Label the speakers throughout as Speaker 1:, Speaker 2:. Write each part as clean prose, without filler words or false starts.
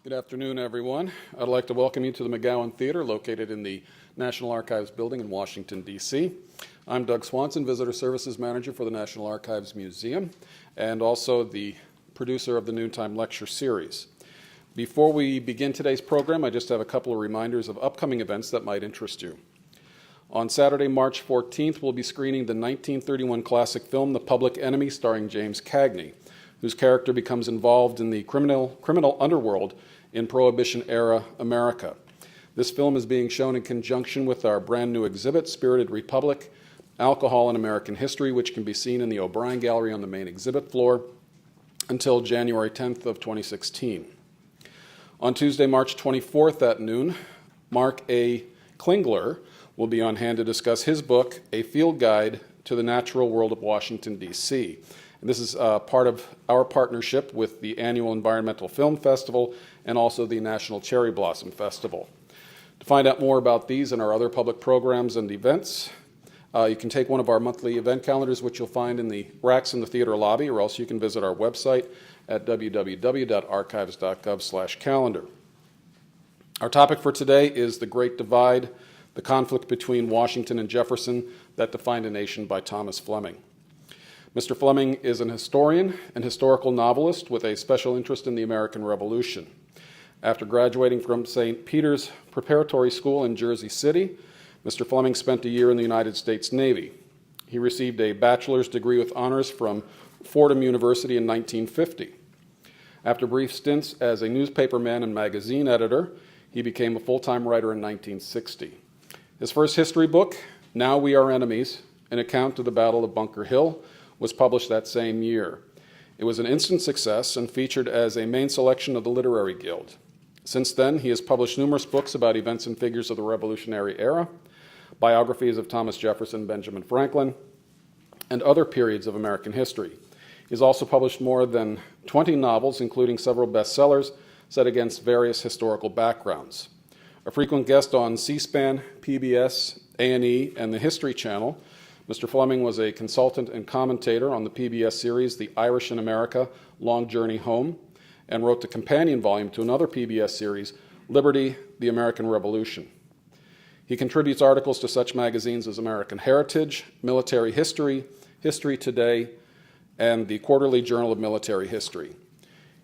Speaker 1: Good afternoon, everyone. I'd like to welcome you to the McGowan Theater, located in the National Archives building in Washington, D.C. I'm Doug Swanson, Visitor Services Manager for the National Archives Museum, and also the producer of the Noontime Lecture Series. Before we begin today's program, I just have a couple of reminders of upcoming events that might interest you. On Saturday, March 14th, we'll be screening the 1931 classic film, The Public Enemy, starring James Cagney, whose character becomes involved in the criminal underworld in Prohibition-era America. This film is being shown in conjunction with our brand new exhibit, Spirited Republic, Alcohol in American History, which can be seen in the O'Brien Gallery on the main exhibit floor until January 10th of 2016. On Tuesday, March 24th at noon, Mark A. Klingler will be on hand to discuss his book, A Field Guide to the Natural World of Washington, D.C. And this is part of our partnership with the annual Environmental Film Festival and also the National Cherry Blossom Festival. To find out more about these and our other public programs and events, you can take one of our monthly event calendars, which you'll find in the racks in the theater lobby, or else you can visit our website at www.archives.gov/calendar. Our topic for today is The Great Divide, the conflict between Washington and Jefferson that defined a nation, by Thomas Fleming. Mr. Fleming is an historian and historical novelist with a special interest in the American Revolution. After graduating from St. Peter's Preparatory School in Jersey City, Mr. Fleming spent a year in the United States Navy. He received a bachelor's degree with honors from Fordham University in 1950. After brief stints as a newspaperman and magazine editor, he became a full-time writer in 1960. His first history book, Now We Are Enemies, an account of the Battle of Bunker Hill, was published that same year. It was an instant success and featured as a main selection of the Literary Guild. Since then, he has published numerous books about events and figures of the Revolutionary era, biographies of Thomas Jefferson, Benjamin Franklin, and other periods of American history. He's also published more than 20 novels, including several bestsellers set against various historical backgrounds. A frequent guest on C-SPAN, PBS, A&E, and the History Channel, Mr. Fleming was a consultant and commentator on the PBS series The Irish in America, Long Journey Home, and wrote the companion volume to another PBS series, Liberty, the American Revolution. He contributes articles to such magazines as American Heritage, Military History, History Today, and the Quarterly Journal of Military History.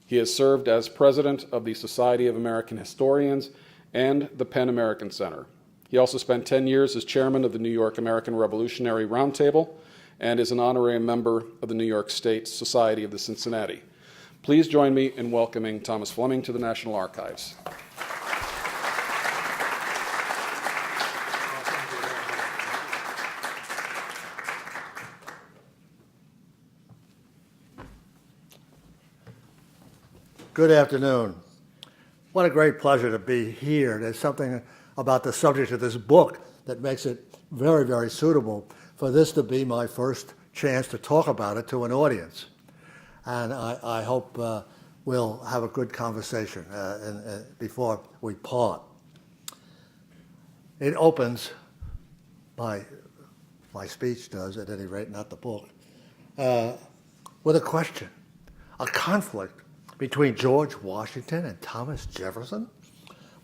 Speaker 1: He has served as president of the Society of American Historians and the PEN American Center. He also spent 10 years as chairman of the New York American Revolutionary Roundtable and is an honorary member of the New York State Society of the Cincinnati. Please join me in welcoming Thomas Fleming to the National Archives.
Speaker 2: Good afternoon. What a great pleasure to be here. There's something about the subject of this book that makes it very, very suitable for this to be my first chance to talk about it to an audience. And I hope we'll have a good conversation before we part. It opens, my speech does at any rate, not the book, with a question, a conflict between George Washington and Thomas Jefferson?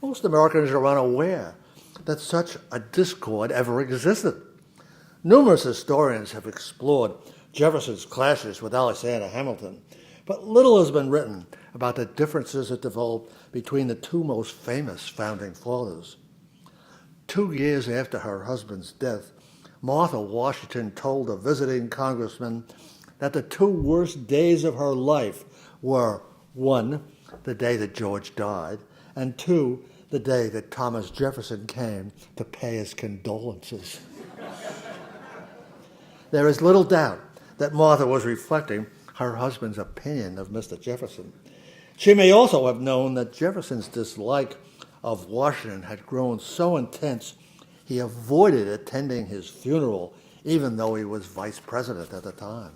Speaker 2: Most Americans are unaware that such a discord ever existed. Numerous historians have explored Jefferson's clashes with Alexander Hamilton, but little has been written about the differences that developed between the two most famous founding fathers. 2 years after her husband's death, Martha Washington told a visiting congressman that the two worst days of her life were, 1, the day that George died, and 2, the day that Thomas Jefferson came to pay his condolences. There is little doubt that Martha was reflecting her husband's opinion of Mr. Jefferson. She may also have known that Jefferson's dislike of Washington had grown so intense he avoided attending his funeral, even though he was vice president at the time.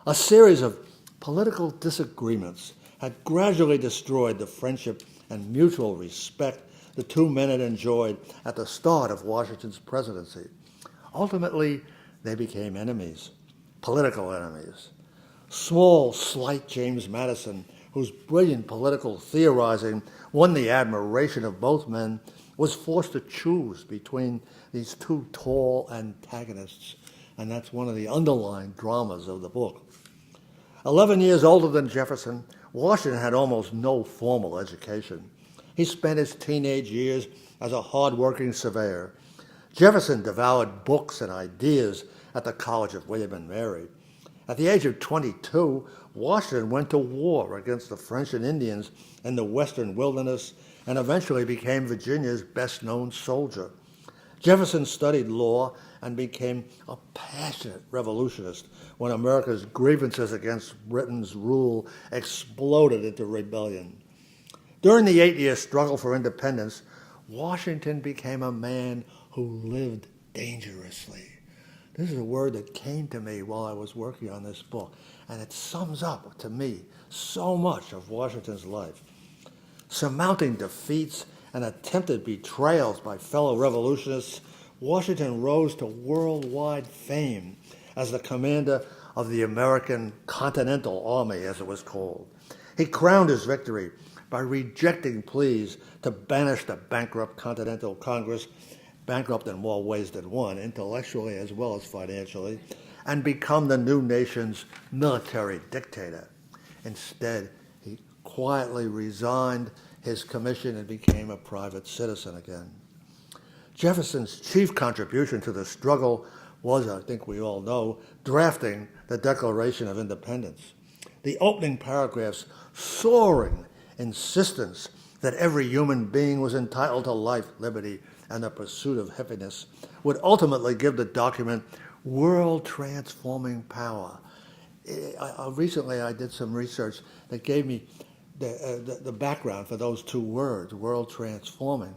Speaker 2: A series of political disagreements had gradually destroyed the friendship and mutual respect the two men had enjoyed at the start of Washington's presidency. Ultimately, they became enemies, political enemies. Small, slight James Madison whose brilliant political theorizing won the admiration of both men, was forced to choose between these two tall antagonists, and that's one of the underlying dramas of the book. 11 years older than Jefferson, Washington had almost no formal education. He spent his teenage years as a hard-working surveyor. Jefferson devoured books and ideas at the College of William and Mary. At the age of 22, Washington went to war against the French and Indians in the western wilderness and eventually became Virginia's best-known soldier. Jefferson studied law and became a passionate revolutionist when America's grievances against Britain's rule exploded into rebellion. During the 8-year struggle for independence, Washington became a man who lived dangerously. This is a word that came to me while I was working on this book, and it sums up to me so much of Washington's life. Surmounting defeats and attempted betrayals by fellow revolutionists, Washington rose to worldwide fame as the commander of the American Continental Army, as it was called. He crowned his victory by rejecting pleas to banish the bankrupt Continental Congress, bankrupt in more ways than one, intellectually as well as financially, and become the new nation's military dictator. Instead, he quietly resigned his commission and became a private citizen again. Jefferson's chief contribution to the struggle was, I think we all know, drafting the Declaration of Independence. The opening paragraph's soaring insistence that every human being was entitled to life, liberty, and the pursuit of happiness would ultimately give the document world-transforming power. Recently, I did some research that gave me the background for those two words, world-transforming.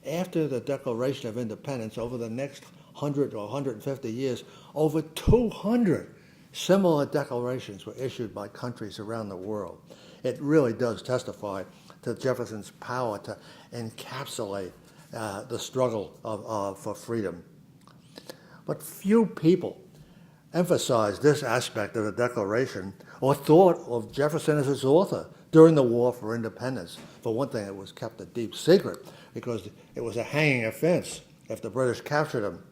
Speaker 2: After the Declaration of Independence, over the next 100 or 150 years, over 200 similar declarations were issued by countries around the world. It really does testify to Jefferson's power to encapsulate the struggle for freedom. But few people emphasized this aspect of the Declaration or thought of Jefferson as its author during the War for Independence. For one thing, it was kept a deep secret because it was a hanging offense if the British captured him.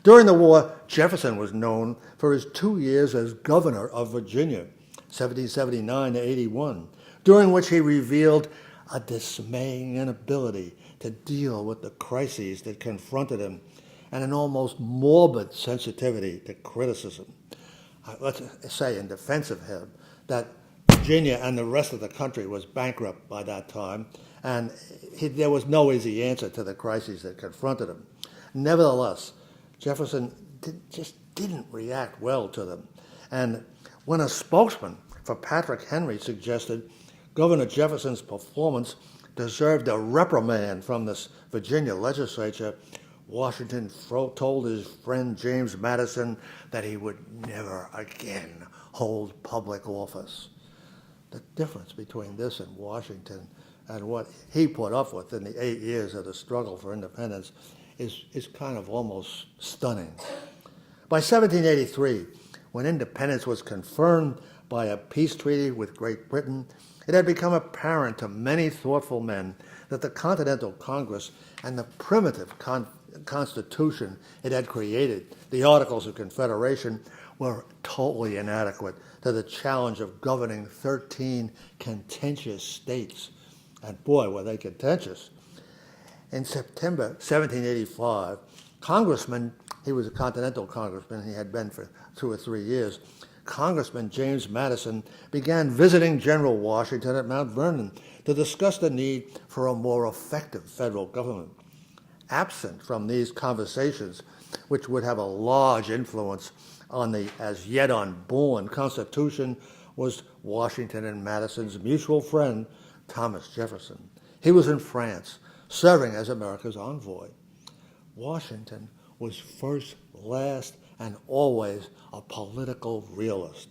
Speaker 2: During the war, Jefferson was known for his 2 years as governor of Virginia, 1779 to 81, during which he revealed a dismaying inability to deal with the crises that confronted him and an almost morbid sensitivity to criticism. Let's say in defense of him that Virginia and the rest of the country was bankrupt by that time, and there was no easy answer to the crises that confronted him. Nevertheless, Jefferson just didn't react well to them. And when a spokesman for Patrick Henry suggested Governor Jefferson's performance deserved a reprimand from the Virginia legislature, Washington told his friend James Madison that he would never again hold public office. The difference between this and Washington and what he put up with in the 8 years of the struggle for independence is kind of almost stunning. By 1783, when independence was confirmed by a peace treaty with Great Britain, it had become apparent to many thoughtful men that the Continental Congress and the primitive constitution it had created, the Articles of Confederation, were totally inadequate to the challenge of governing 13 contentious states. And boy, were they contentious. In September 1785, Congressman, he was a Continental Congressman, he had been for 2 or 3 years, Congressman James Madison began visiting General Washington at Mount Vernon to discuss the need for a more effective federal government. Absent from these conversations, which would have a large influence on the as yet unborn Constitution, was Washington and Madison's mutual friend, Thomas Jefferson. He was in France, serving as America's envoy. Washington was first, last, and always a political realist.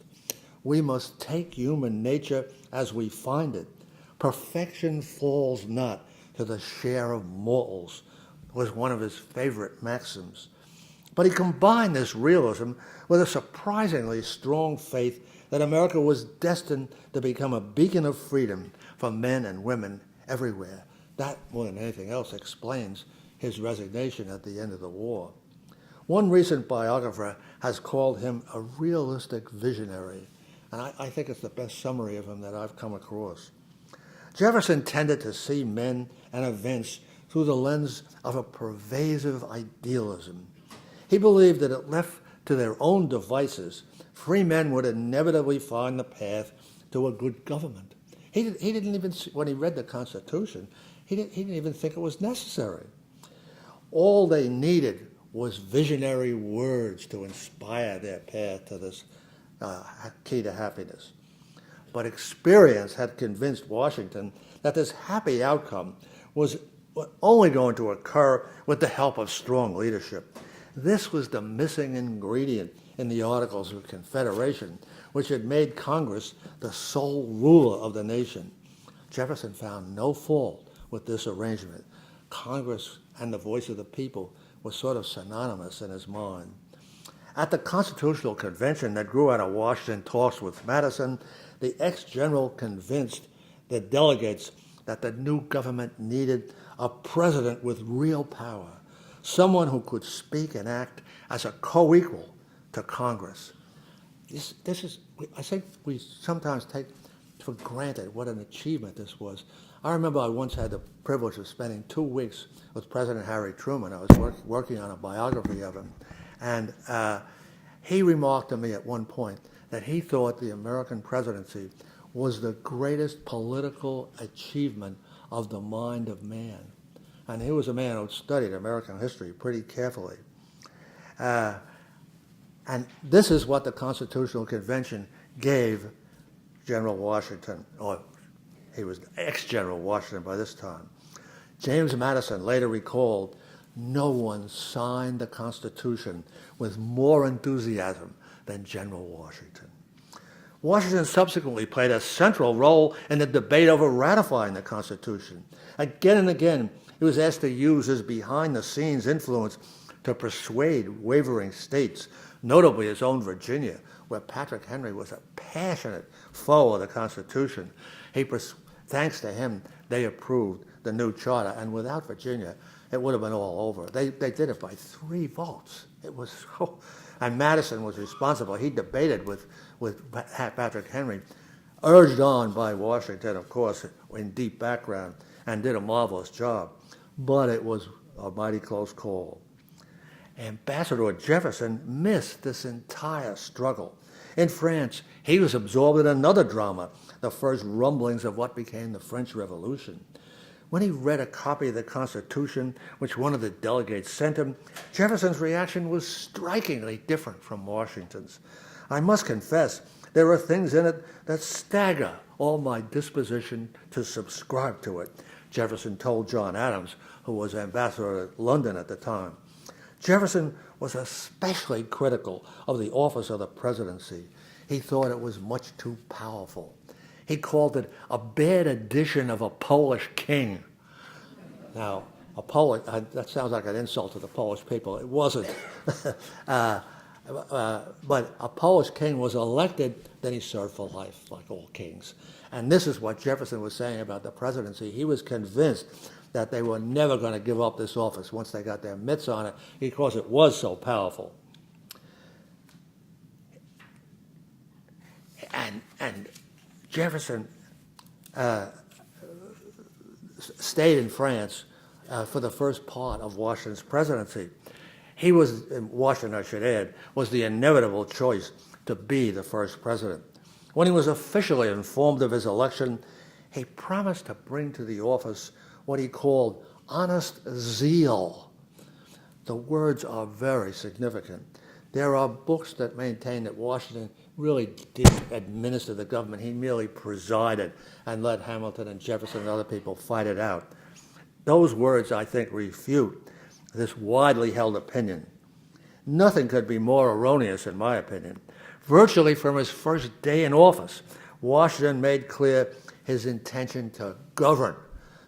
Speaker 2: We must take human nature as we find it. Perfection falls not to the share of mortals, was one of his favorite maxims. But he combined this realism with a surprisingly strong faith that America was destined to become a beacon of freedom for men and women everywhere. That, more than anything else, explains his resignation at the end of the war. One recent biographer has called him a realistic visionary, and I think it's the best summary of him that I've come across. Jefferson tended to see men and events through the lens of a pervasive idealism. He believed that if left to their own devices, free men would inevitably find the path to a good government. He didn't even, when he read the Constitution, he didn't even think it was necessary. All they needed was visionary words to inspire their path to this key to happiness. But experience had convinced Washington that this happy outcome was only going to occur with the help of strong leadership. This was the missing ingredient in the Articles of Confederation, which had made Congress the sole ruler of the nation. Jefferson found no fault with this arrangement. Congress and the voice of the people was sort of synonymous in his mind. At the Constitutional Convention that grew out of Washington talks with Madison, the ex-general convinced the delegates that the new government needed a president with real power, someone who could speak and act as a co-equal to Congress. This is, I think we sometimes take for granted what an achievement this was. I remember I once had the privilege of spending 2 weeks with President Harry Truman. I was working on a biography of him, and he remarked to me at one point that he thought the American presidency was the greatest political achievement of the mind of man. And he was a man who studied American history pretty carefully. And this is what the Constitutional Convention gave General Washington, or he was ex-General Washington by this time. James Madison later recalled, "No one signed the Constitution with more enthusiasm than General Washington." Washington subsequently played a central role in the debate over ratifying the Constitution. Again and again, he was asked to use his behind-the-scenes influence to persuade wavering states, notably his own Virginia, where Patrick Henry was a passionate foe of the Constitution. Thanks to him, they approved the new charter, and without Virginia, it would have been all over. They did it by 3 votes. It was so, and Madison was responsible. He debated with Patrick Henry, urged on by Washington, of course, in deep background, and did a marvelous job. But it was a mighty close call. Ambassador Jefferson missed this entire struggle. In France, he was absorbed in another drama, the first rumblings of what became the French Revolution. When he read a copy of the Constitution, which one of the delegates sent him, Jefferson's reaction was strikingly different from Washington's. I must confess, there are things in it that stagger all my disposition to subscribe to it, Jefferson told John Adams, who was ambassador at London at the time. Jefferson was especially critical of the office of the presidency. He thought it was much too powerful. He called it a bad edition of a Polish king. Now, that sounds like an insult to the Polish people. It wasn't. But a Polish king was elected, then he served for life, like all kings. And this is what Jefferson was saying about the presidency. He was convinced that they were never going to give up this office once they got their mitts on it, because it was so powerful. And Jefferson stayed in France for the first part of Washington's presidency. Washington, I should add, was the inevitable choice to be the first president. When he was officially informed of his election, he promised to bring to the office what he called honest zeal. The words are very significant. There are books that maintain that Washington really didn't administer the government. He merely presided and let Hamilton and Jefferson and other people fight it out. Those words, I think, refute this widely held opinion. Nothing could be more erroneous, in my opinion. Virtually from his first day in office, Washington made clear his intention to govern,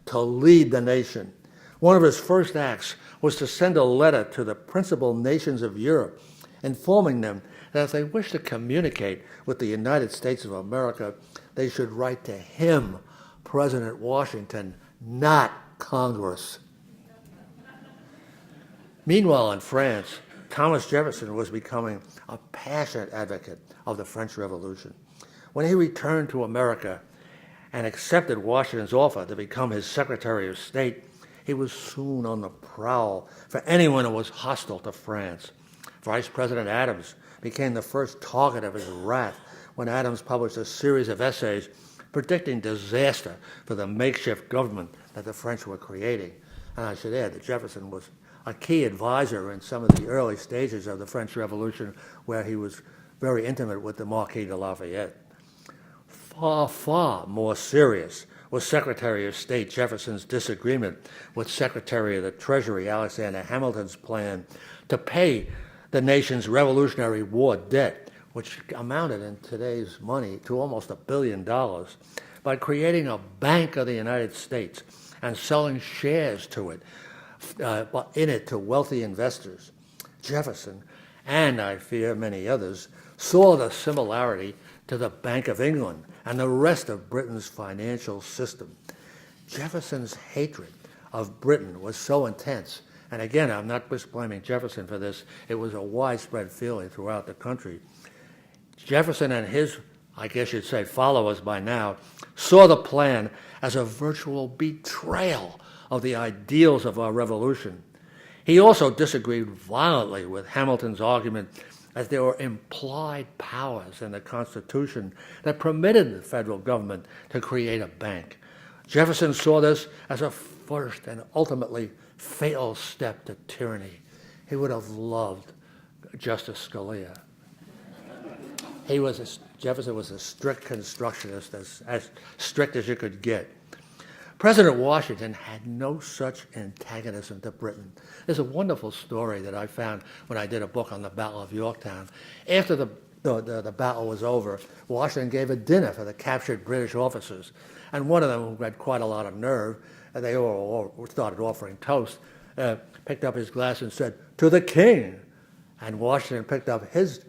Speaker 2: to lead the nation. One of his first acts was to send a letter to the principal nations of Europe informing them that if they wish to communicate with the United States of America, they should write to him, President Washington, not Congress. Meanwhile, in France, Thomas Jefferson was becoming a passionate advocate of the French Revolution. When he returned to America and accepted Washington's offer to become his Secretary of State, he was soon on the prowl for anyone who was hostile to France. Vice President Adams became the first target of his wrath when Adams published a series of essays predicting disaster for the makeshift government that the French were creating. And I should add that Jefferson was a key advisor in some of the early stages of the French Revolution, where he was very intimate with the Marquis de Lafayette. Far, far more serious was Secretary of State Jefferson's disagreement with Secretary of the Treasury Alexander Hamilton's plan to pay the nation's Revolutionary War debt, which amounted in today's money to almost $1 billion, by creating a Bank of the United States and selling shares to it, in it to wealthy investors. Jefferson, and I fear many others, saw the similarity to the Bank of England and the rest of Britain's financial system. Jefferson's hatred of Britain was so intense, and again, I'm not just blaming Jefferson for this, it was a widespread feeling throughout the country. Jefferson and his, I guess you'd say, followers by now, saw the plan as a virtual betrayal of the ideals of our revolution. He also disagreed violently with Hamilton's argument that there were implied powers in the Constitution that permitted the federal government to create a bank. Jefferson saw this as a first and ultimately fatal step to tyranny. He would have loved Justice Scalia. Jefferson was a strict constructionist, as strict as you could get. President Washington had no such antagonism to Britain. There's a wonderful story that I found when I did a book on the Battle of Yorktown. After the battle was over, Washington gave a dinner for the captured British officers. And one of them, who had quite a lot of nerve, they all started offering toast, picked up his glass and said, "To the king." And Washington picked up his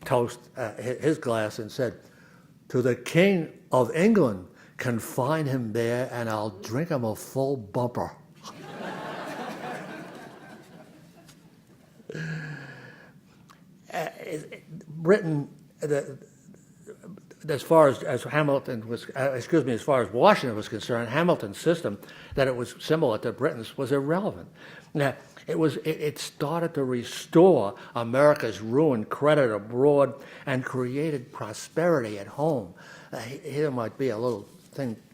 Speaker 2: toast, his glass, and said, "To the King of England. Confine him there, and I'll drink him a full bumper." Britain, as far as Hamilton was, as far as Washington was concerned, Hamilton's system, that it was similar to Britain's, was irrelevant. Now, it started to restore America's ruined credit abroad and created prosperity at home. Here might be a little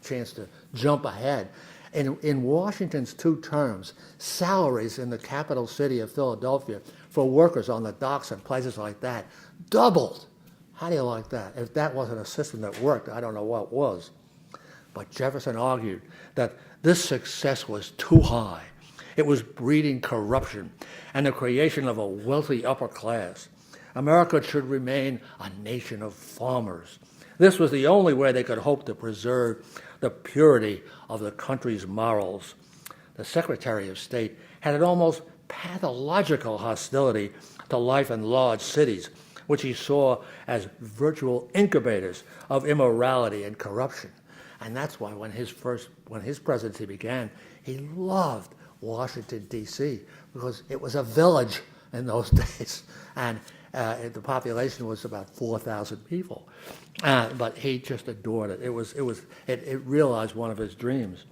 Speaker 2: chance to jump ahead. In Washington's 2 terms, salaries in the capital city of Philadelphia for workers on the docks and places like that doubled. How do you like that? If that wasn't a system that worked, I don't know what was. But Jefferson argued that this success was too high. It was breeding corruption and the creation of a wealthy upper class. America should remain a nation of farmers. This was the only way they could hope to preserve the purity of the country's morals. The Secretary of State had an almost pathological hostility to life in large cities, which he saw as virtual incubators of immorality and corruption. And that's why when his presidency began, he loved Washington, D.C., because it was a village in those days, and the population was about 4,000 people. But he just adored it. It realized one of his dreams.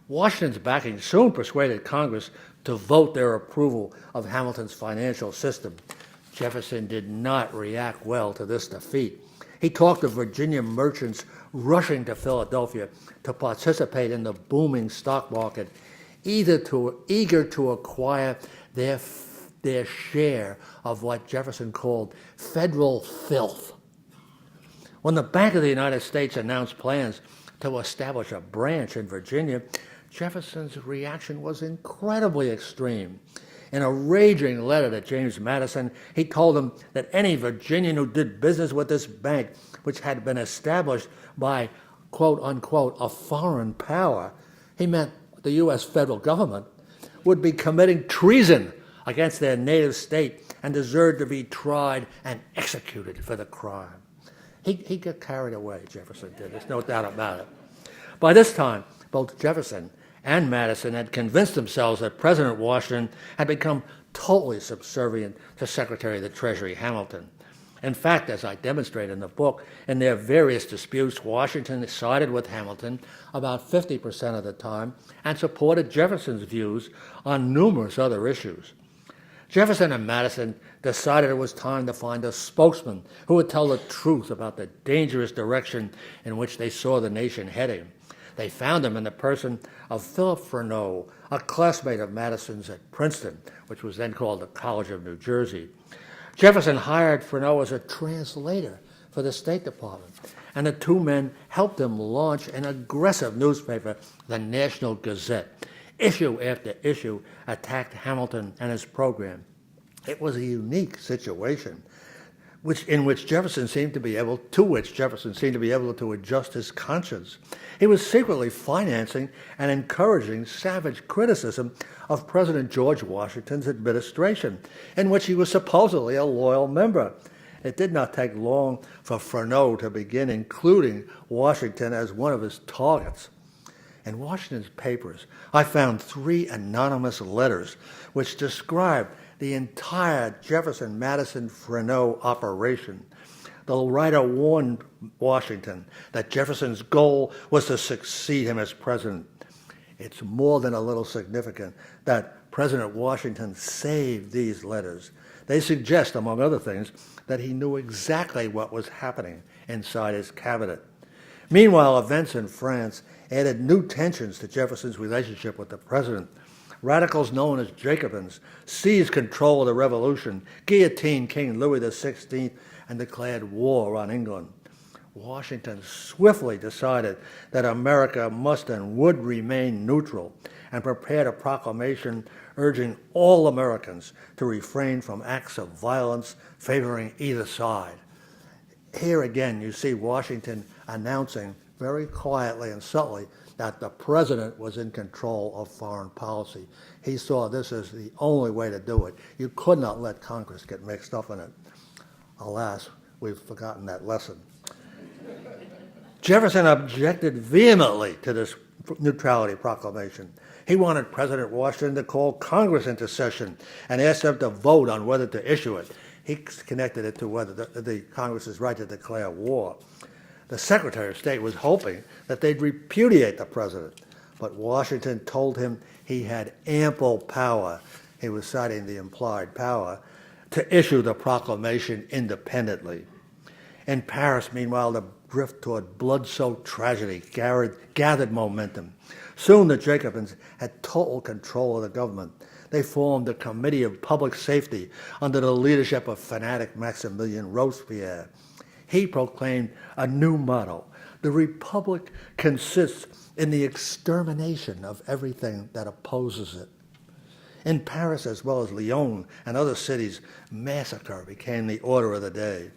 Speaker 2: Washington's backing soon persuaded Congress to vote their approval of Hamilton's financial system. Jefferson did not react well to this defeat. He talked of Virginia merchants rushing to Philadelphia to participate in the booming stock market, eager to acquire their share of what Jefferson called federal filth. When the Bank of the United States announced plans to establish a branch in Virginia, Jefferson's reaction was incredibly extreme. In a raging letter to James Madison, he told him that any Virginian who did business with this bank, which had been established by, quote unquote, a foreign power, he meant the U.S. federal government, would be committing treason against their native state and deserved to be tried and executed for the crime. He got carried away, Jefferson did. There's no doubt about it. By this time, both Jefferson and Madison had convinced themselves that President Washington had become totally subservient to Secretary of the Treasury Hamilton. In fact, as I demonstrate in the book, in their various disputes, Washington sided with Hamilton about 50% of the time and supported Jefferson's views on numerous other issues. Jefferson and Madison decided it was time to find a spokesman who would tell the truth about the dangerous direction in which they saw the nation heading. They found him in the person of Philip Freneau, a classmate of Madison's at Princeton, which was then called the College of New Jersey. Jefferson hired Freneau as a translator for the State Department, and the two men helped him launch an aggressive newspaper, the National Gazette. Issue after issue attacked Hamilton and his program. It was a unique situation in which Jefferson seemed to be able to adjust his conscience. He was secretly financing and encouraging savage criticism of President George Washington's administration, in which he was supposedly a loyal member. It did not take long for Freneau to begin including Washington as one of his targets. In Washington's papers, I found 3 anonymous letters which described the entire Jefferson-Madison-Freneau operation. The writer warned Washington that Jefferson's goal was to succeed him as president. It's more than a little significant that President Washington saved these letters. They suggest, among other things, that he knew exactly what was happening inside his cabinet. Meanwhile, events in France added new tensions to Jefferson's relationship with the president. Radicals known as Jacobins seized control of the revolution, guillotined King Louis XVI, and declared war on England. Washington swiftly decided that America must and would remain neutral and prepared a proclamation urging all Americans to refrain from acts of violence favoring either side. Here again, you see Washington announcing very quietly and subtly that the president was in control of foreign policy. He saw this as the only way to do it. You could not let Congress get mixed up in it. Alas, we've forgotten that lesson. Jefferson objected vehemently to this neutrality proclamation. He wanted President Washington to call Congress into session and ask them to vote on whether to issue it. He connected it to whether the Congress's right to declare war. The Secretary of State was hoping that they'd repudiate the president, but Washington told him he had ample power, he was citing the implied power, to issue the proclamation independently. In Paris, meanwhile, the drift toward blood-soaked tragedy gathered momentum. Soon the Jacobins had total control of the government. They formed the Committee of Public Safety under the leadership of fanatic Maximilien Robespierre. He proclaimed a new motto: the Republic consists in the extermination of everything that opposes it. In Paris, as well as Lyon and other cities, massacre became the order of the day.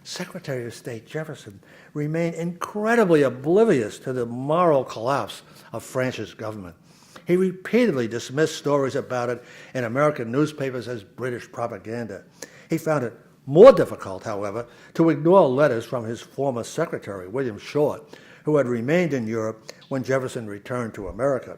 Speaker 2: Secretary of State Jefferson remained incredibly oblivious to the moral collapse of France's government. He repeatedly dismissed stories about it in American newspapers as British propaganda. He found it more difficult, however, to ignore letters from his former secretary, William Short, who had remained in Europe when Jefferson returned to America.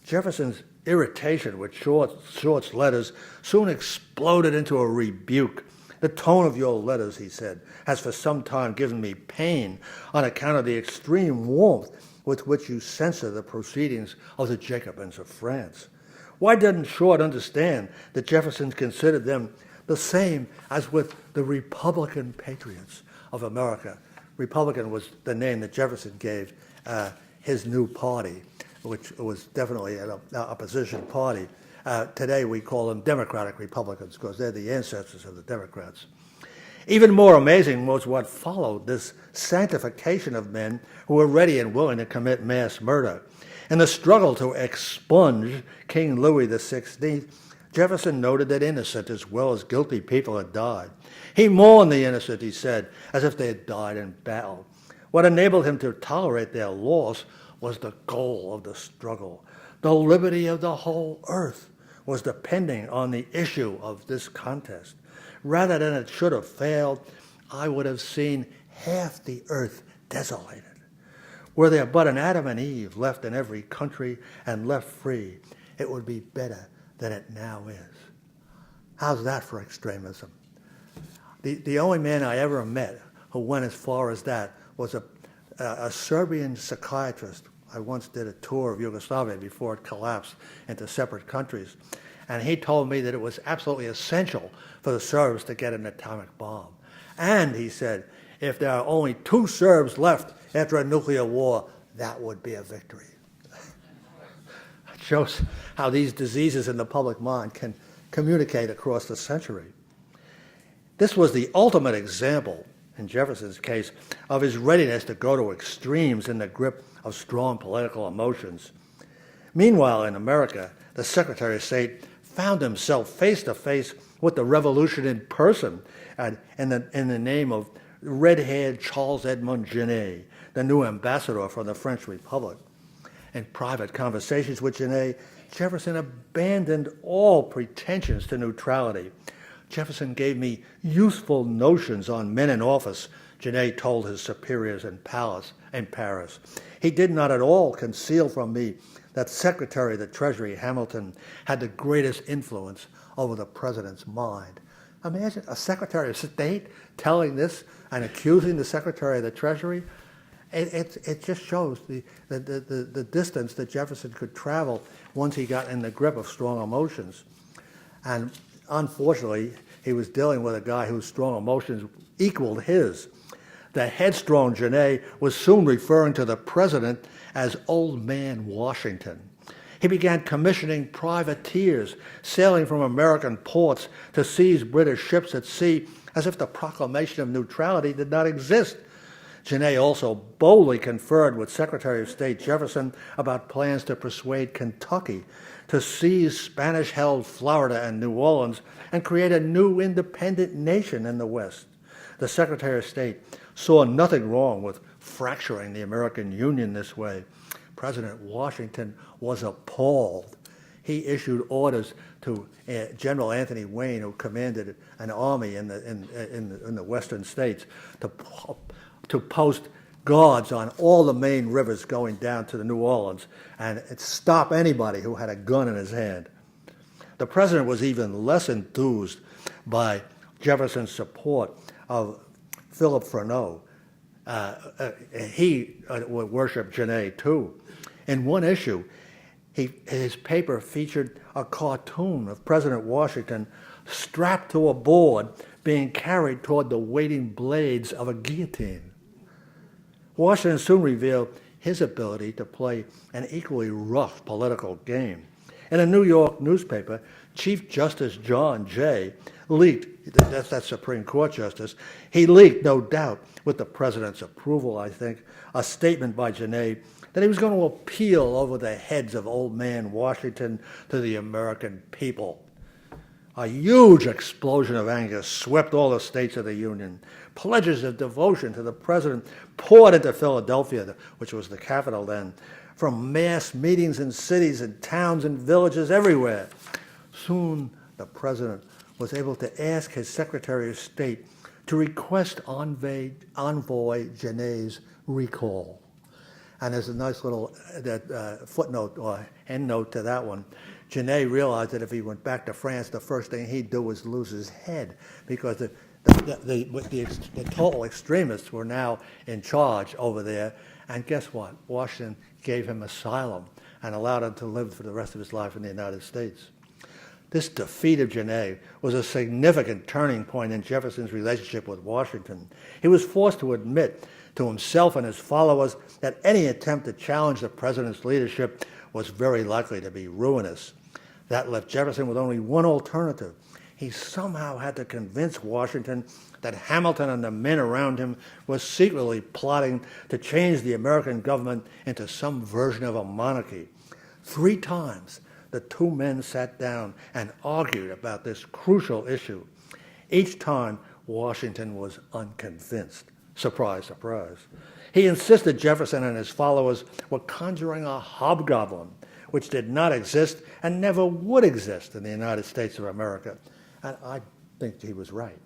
Speaker 2: Jefferson's irritation with Short's letters soon exploded into a rebuke. "The tone of your letters," he said, "has for some time given me pain on account of the extreme warmth with which you censor the proceedings of the Jacobins of France. Why didn't Short understand that Jefferson considered them the same as with the Republican patriots of America?" Republican was the name that Jefferson gave his new party, which was definitely an opposition party. Today we call them Democratic Republicans because they're the ancestors of the Democrats. Even more amazing was what followed, this sanctification of men who were ready and willing to commit mass murder. In the struggle to expunge King Louis XVI, Jefferson noted that innocent as well as guilty people had died. He mourned the innocent, he said, as if they had died in battle. What enabled him to tolerate their loss was the goal of the struggle, the liberty of the whole earth, was depending on the issue of this contest. Rather than it should have failed, I would have seen half the earth desolated. Were there but an Adam and Eve left in every country and left free, it would be better than it now is. How's that for extremism? The only man I ever met who went as far as that was a Serbian psychiatrist. I once did a tour of Yugoslavia before it collapsed into separate countries. And he told me that it was absolutely essential for the Serbs to get an atomic bomb. And he said, if there are only 2 Serbs left after a nuclear war, that would be a victory. It shows how these diseases in the public mind can communicate across the century. This was the ultimate example, in Jefferson's case, of his readiness to go to extremes in the grip of strong political emotions. Meanwhile, in America, the Secretary of State found himself face to face with the revolution in person in the name of red-haired Charles Edmond Genet, the new ambassador from the French Republic. In private conversations with Genet, Jefferson abandoned all pretensions to neutrality. Jefferson gave me useful notions on men in office, Genet told his superiors in Paris. He did not at all conceal from me that Secretary of the Treasury Hamilton had the greatest influence over the president's mind. Imagine a Secretary of State telling this and accusing the Secretary of the Treasury. It just shows the distance that Jefferson could travel once he got in the grip of strong emotions. And unfortunately, he was dealing with a guy whose strong emotions equaled his. The headstrong Genet was soon referring to the president as Old Man Washington. He began commissioning privateers sailing from American ports to seize British ships at sea as if the proclamation of neutrality did not exist. Genet also boldly conferred with Secretary of State Jefferson about plans to persuade Kentucky to seize Spanish-held Florida and New Orleans and create a new independent nation in the West. The Secretary of State saw nothing wrong with fracturing the American Union this way. President Washington was appalled. He issued orders to General Anthony Wayne, who commanded an army in the western states, to post guards on all the main rivers going down to the New Orleans and stop anybody who had a gun in his hand. The president was even less enthused by Jefferson's support of Philip Freneau. He worshipped Genet too. In one issue, his paper featured a cartoon of President Washington strapped to a board being carried toward the waiting blades of a guillotine. Washington soon revealed his ability to play an equally rough political game. In a New York newspaper, Chief Justice John Jay leaked, that's that Supreme Court justice, he leaked, no doubt, with the president's approval, I think, a statement by Genet that he was going to appeal over the heads of Old Man Washington to the American people. A huge explosion of anger swept all the states of the Union. Pledges of devotion to the president poured into Philadelphia, which was the capital then, from mass meetings in cities and towns and villages everywhere. Soon, the president was able to ask his Secretary of State to request envoy Genet's recall. And there's a nice little footnote or endnote to that one. Genet realized that if he went back to France, the first thing he'd do was lose his head, because the total extremists were now in charge over there. And guess what? Washington gave him asylum and allowed him to live for the rest of his life in the United States. This defeat of Genet was a significant turning point in Jefferson's relationship with Washington. He was forced to admit to himself and his followers that any attempt to challenge the president's leadership was very likely to be ruinous. That left Jefferson with only one alternative. He somehow had to convince Washington that Hamilton and the men around him were secretly plotting to change the American government into some version of a monarchy. 3 times, the two men sat down and argued about this crucial issue. Each time, Washington was unconvinced. Surprise, surprise. He insisted Jefferson and his followers were conjuring a hobgoblin, which did not exist and never would exist in the United States of America. And I think he was right.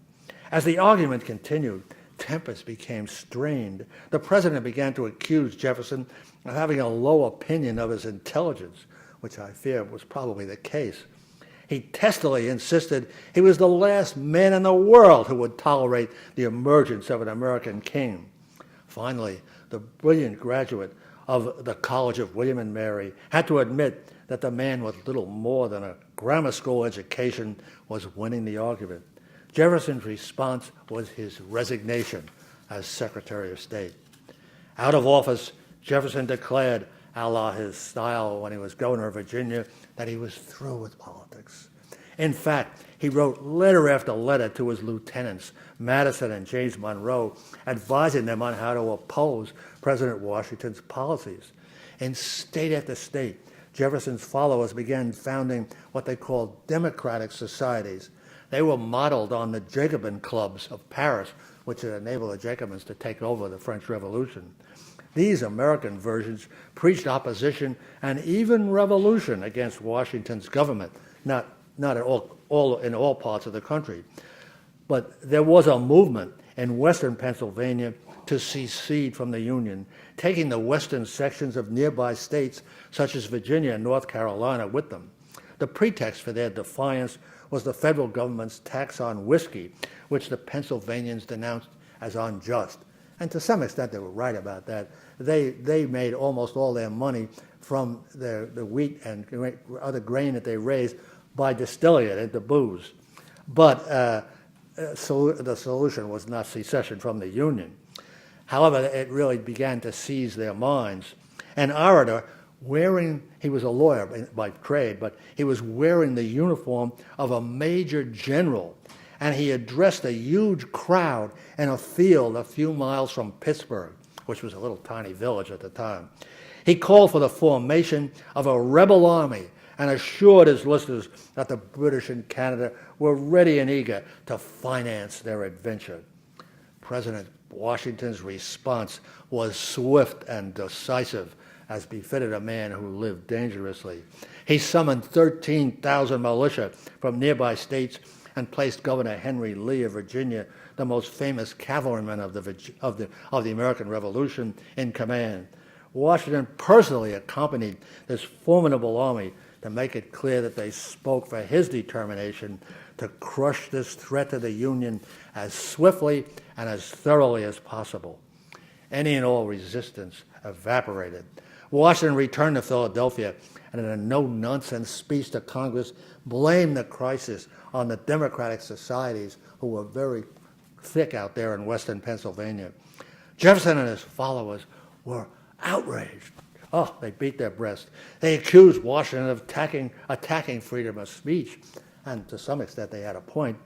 Speaker 2: As the argument continued, tempers became strained. The president began to accuse Jefferson of having a low opinion of his intelligence, which I fear was probably the case. He testily insisted he was the last man in the world who would tolerate the emergence of an American king. Finally, the brilliant graduate of the College of William and Mary had to admit that the man with little more than a grammar school education was winning the argument. Jefferson's response was his resignation as Secretary of State. Out of office, Jefferson declared, a la his style when he was governor of Virginia, that he was through with politics. In fact, he wrote letter after letter to his lieutenants, Madison and James Monroe, advising them on how to oppose President Washington's policies. In state after state, Jefferson's followers began founding what they called democratic societies. They were modeled on the Jacobin clubs of Paris, which had enabled the Jacobins to take over the French Revolution. These American versions preached opposition and even revolution against Washington's government, not in all parts of the country. But there was a movement in western Pennsylvania to secede from the Union, taking the western sections of nearby states such as Virginia and North Carolina with them. The pretext for their defiance was the federal government's tax on whiskey, which the Pennsylvanians denounced as unjust. And to some extent, they were right about that. They made almost all their money from the wheat and other grain that they raised by distilling it into booze. But the solution was not secession from the Union. However, it really began to seize their minds. An orator he was a lawyer by trade, but he was wearing the uniform of a major general, and he addressed a huge crowd in a field a few miles from Pittsburgh, which was a little tiny village at the time. He called for the formation of a rebel army and assured his listeners that the British in Canada were ready and eager to finance their adventure. President Washington's response was swift and decisive, as befitted a man who lived dangerously. He summoned 13,000 militia from nearby states and placed Governor Henry Lee of Virginia, the most famous cavalryman of the American Revolution, in command. Washington personally accompanied this formidable army to make it clear that they spoke for his determination to crush this threat to the Union as swiftly and as thoroughly as possible. Any and all resistance evaporated. Washington returned to Philadelphia and in a no-nonsense speech to Congress blamed the crisis on the democratic societies who were very thick out there in western Pennsylvania. Jefferson and his followers were outraged. Oh, they beat their breast. They accused Washington of attacking freedom of speech, and to some extent they had a point.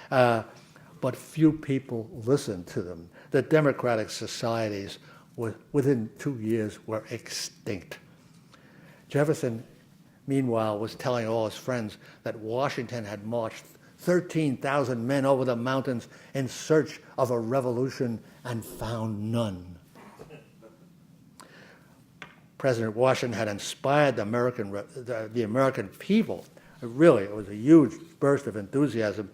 Speaker 2: But few people listened to them. The democratic societies within 2 years were extinct. Jefferson, meanwhile, was telling all his friends that Washington had marched 13,000 men over the mountains in search of a revolution and found none. President Washington had inspired the American people. Really, it was a huge burst of enthusiasm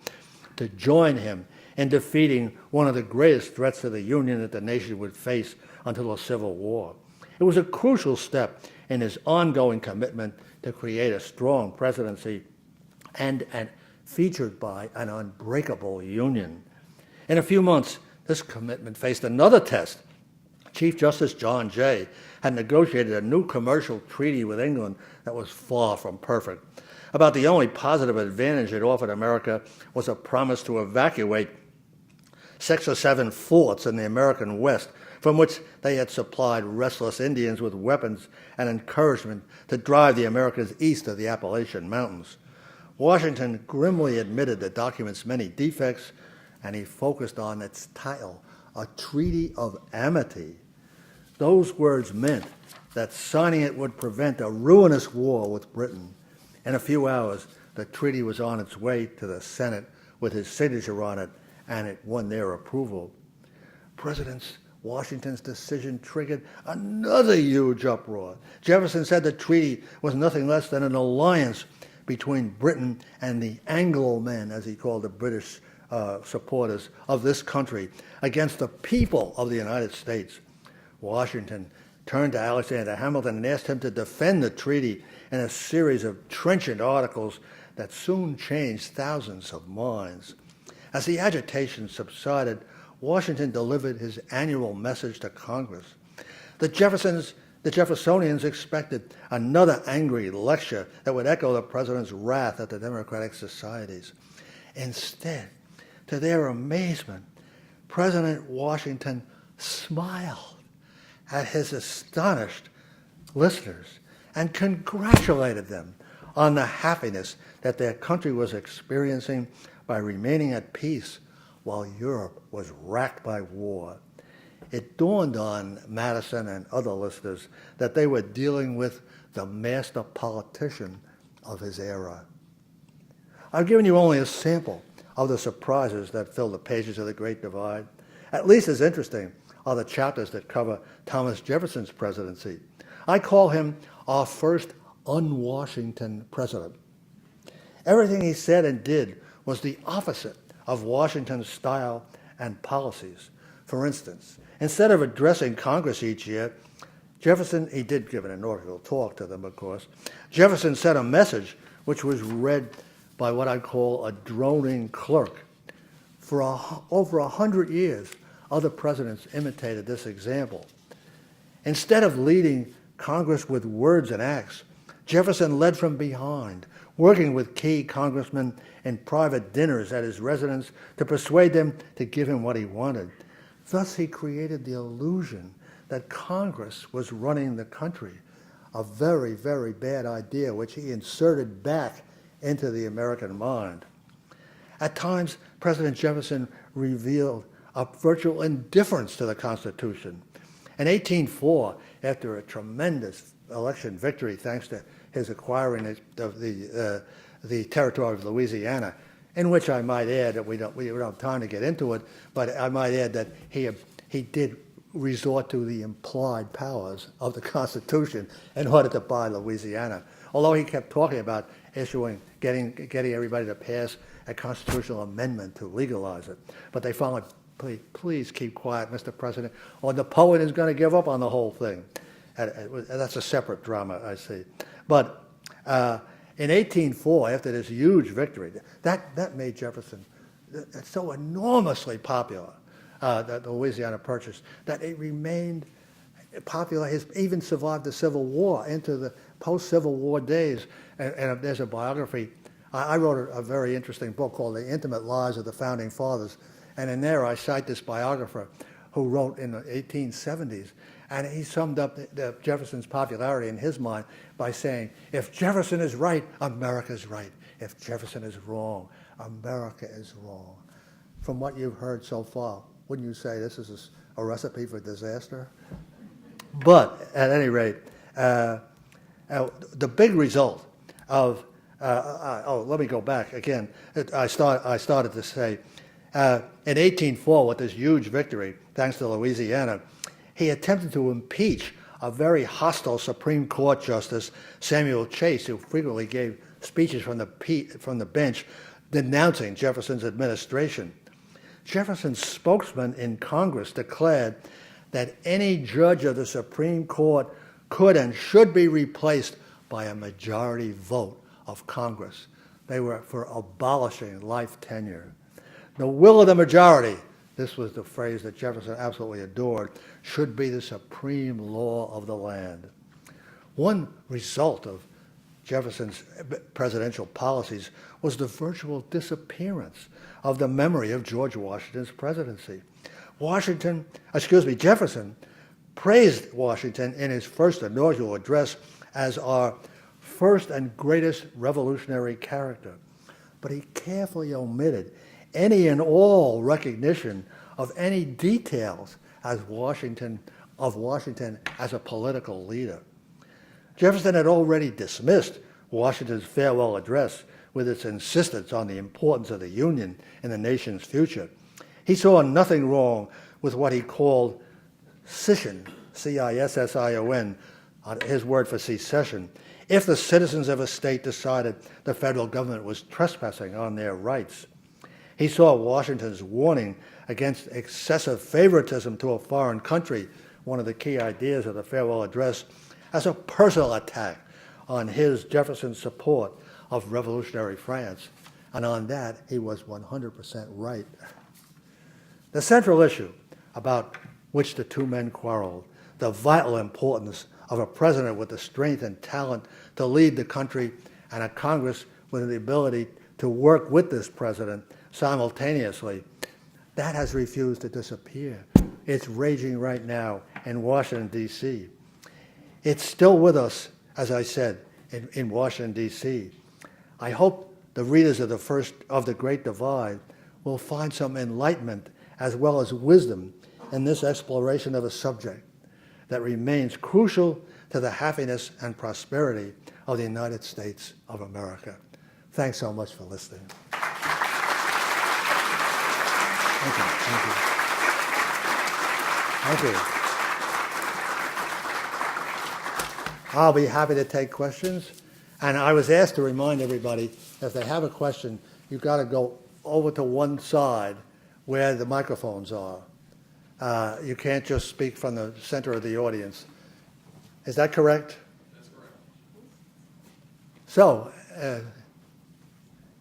Speaker 2: to join him in defeating one of the greatest threats to the Union that the nation would face until the Civil War. It was a crucial step in his ongoing commitment to create a strong presidency and featured by an unbreakable Union. In a few months, this commitment faced another test. Chief Justice John Jay had negotiated a new commercial treaty with England that was far from perfect. About the only positive advantage it offered America was a promise to evacuate 6 or 7 forts in the American West, from which they had supplied restless Indians with weapons and encouragement to drive the Americans east of the Appalachian Mountains. Washington grimly admitted the document's many defects, and he focused on its title, A Treaty of Amity. Those words meant that signing it would prevent a ruinous war with Britain. In a few hours, the treaty was on its way to the Senate with his signature on it, and it won their approval. Presidents Washington's decision triggered another huge uproar. Jefferson said the treaty was nothing less than an alliance between Britain and the Anglo-men, as he called the British supporters of this country, against the people of the United States. Washington turned to Alexander Hamilton and asked him to defend the treaty in a series of trenchant articles that soon changed thousands of minds. As the agitation subsided, Washington delivered his annual message to Congress. The Jeffersonians expected another angry lecture that would echo the president's wrath at the Democratic societies. Instead, to their amazement, President Washington smiled at his astonished listeners and congratulated them on the happiness that their country was experiencing by remaining at peace while Europe was racked by war. It dawned on Madison and other listeners that they were dealing with the master politician of his era. I've given you only a sample of the surprises that fill the pages of The Great Divide. At least as interesting are the chapters that cover Thomas Jefferson's presidency. I call him our first un-Washington president. Everything he said and did was the opposite of Washington's style and policies. For instance, instead of addressing Congress each year, Jefferson, he did give an inaugural talk to them, of course. Jefferson sent a message which was read by what I call a droning clerk. For over 100 years, other presidents imitated this example. Instead of leading Congress with words and acts, Jefferson led from behind, working with key congressmen in private dinners at his residence to persuade them to give him what he wanted. Thus, he created the illusion that Congress was running the country, a very, very bad idea which he inserted back into the American mind. At times, President Jefferson revealed a virtual indifference to the Constitution. In 1804, after a tremendous election victory thanks to his acquiring the territory of Louisiana, in which I might add that we don't have time to get into it, but I might add that he did resort to the implied powers of the Constitution in order to buy Louisiana. Although he kept talking about getting everybody to pass a constitutional amendment to legalize it. But they finally, please keep quiet, Mr. President, or Napoleon is going to give up on the whole thing. And that's a separate drama, I see. But in 1804, after this huge victory, that made Jefferson so enormously popular, the Louisiana Purchase, that it remained popular. It even survived the Civil War into the post-Civil War days. And there's a biography. I wrote a very interesting book called The Intimate Lives of the Founding Fathers. And in there I cite this biographer who wrote in the 1870s. And he summed up the Jefferson's popularity in his mind by saying, if Jefferson is right, America's right. If Jefferson is wrong, America is wrong. From what you've heard so far, wouldn't you say this is a recipe for disaster? But at any rate, the big result of, let me go back again. I started to say, in 1804, with this huge victory, thanks to Louisiana, he attempted to impeach a very hostile Supreme Court Justice, Samuel Chase, who frequently gave speeches from the bench denouncing Jefferson's administration. Jefferson's spokesman in Congress declared that any judge of the Supreme Court could and should be replaced by a majority vote of Congress. They were for abolishing life tenure. The will of the majority, this was the phrase that Jefferson absolutely adored, should be the supreme law of the land. One result of Jefferson's presidential policies was the virtual disappearance of the memory of George Washington's presidency. Jefferson praised Washington in his first inaugural address as our first and greatest revolutionary character, but he carefully omitted any and all recognition of any details of Washington as a political leader. Jefferson had already dismissed Washington's farewell address with its insistence on the importance of the Union in the nation's future. He saw nothing wrong with what he called scission, C-I-S-S-I-O-N, his word for secession, if the citizens of a state decided the federal government was trespassing on their rights. He saw Washington's warning against excessive favoritism to a foreign country, one of the key ideas of the farewell address, as a personal attack on his, Jefferson's, support of revolutionary France. And on that, he was 100% right. The central issue about which the two men quarreled, the vital importance of a president with the strength and talent to lead the country and a Congress with the ability to work with this president simultaneously, that has refused to disappear. It's raging right now in Washington, D.C. It's still with us, as I said, in Washington, D.C. I hope the readers of the Great Divide will find some enlightenment as well as wisdom in this exploration of a subject that remains crucial to the happiness and prosperity of the United States of America. Thanks so much for listening. Thank you. Thank you. Thank you. I'll be happy to take questions. And I was asked to remind everybody, if they have a question, you've got to go over to one side where the microphones are. You can't just speak from the center of the audience. Is that correct?
Speaker 1: That's correct.
Speaker 2: So,